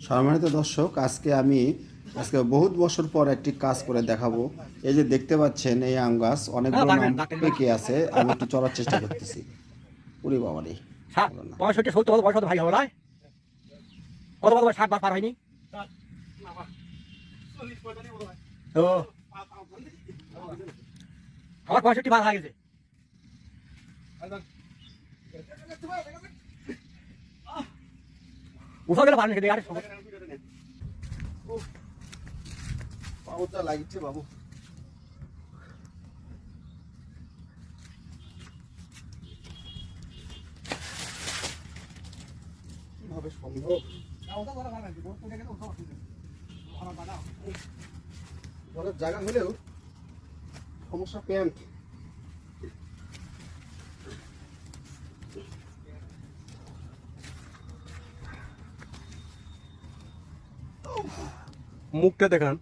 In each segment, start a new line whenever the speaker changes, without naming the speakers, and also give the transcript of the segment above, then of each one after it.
সম্মানিত দর্শক, আজকে বহুত বছর পর একটি কাজ করে দেখাবো। এই যে দেখতে পাচ্ছেন, এই আম গাছ অনেকগুলো আম পেকে আছে। আমি একটু চড়ার চেষ্টা করতেছি। উরি বাবা রে,
65-70 বছর ভাই হলো না? কত বছর 60 বার পার হয়নি? ও আমার 65 বার হয়ে গেছে। উঠা গেলে পারেন খেতে, আরে
পাউটা লাগছে বাবু। কিভাবে সম্ভব? বড় জায়গা হলেও সমস্যা প্যান্ট।
মুখটা দেখান।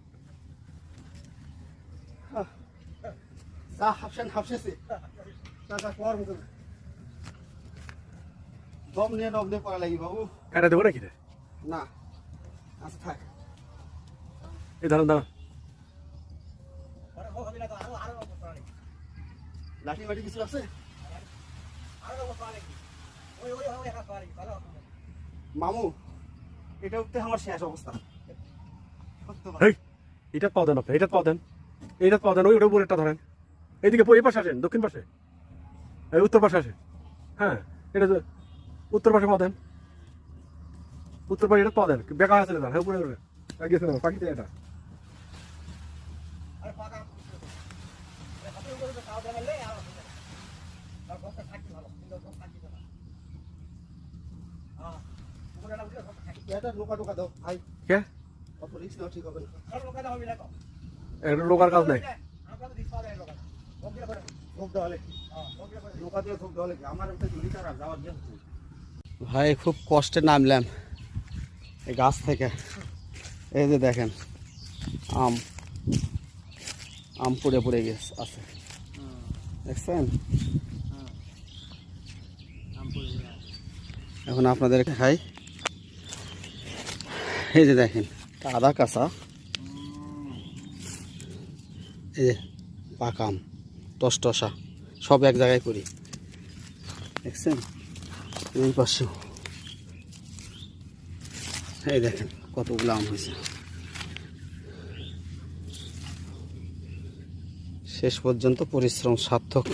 দম নিয়ে পড়া লাগি বাবু।
কাটা দেবো নাকি রে?
না, আচ্ছা থাক।
এই দাঁড়ান দাঁড়ান,
লাঠি বাটি কিছু আছে? মামু, এটা উঠতে আমার শেষ অবস্থা।
এটা পাও দেন, এটা পাও দেন, এইটা পাও দেন, ওই ওটা উপরেরটা ধরেন। এইদিকে এই পাশে আসেন, দক্ষিণ পাশে, এই উত্তর পাশে আসে। হ্যাঁ, এটা উত্তর পাশে পাও দেন, উত্তর পাশে এটা পাও দেন। বেকা আছে দেন, হ্যাঁ উপরে গেছে না পাখিতে এটা।
এটা লোকা টোকা দাও ভাই।
কে
অত রিস্ক নাও, ঠিক হবে না।
এটা লোকার কাজ নাই।
ভাই খুব কষ্টে নামলাম এই গাছ থেকে। এই যে দেখেন, আম আম পড়ে পড়ে গেছে আছে, দেখছেন? এখন আপনাদের খাই। এই যে দেখেন, আদা কাঁচা, এই যে পাকা আম, টসটসা, সব এক জায়গায় করি, দেখছেন? এই পাশেও এই দেখেন কতগুলো আম হয়েছে। শেষ পর্যন্ত পরিশ্রম সার্থক।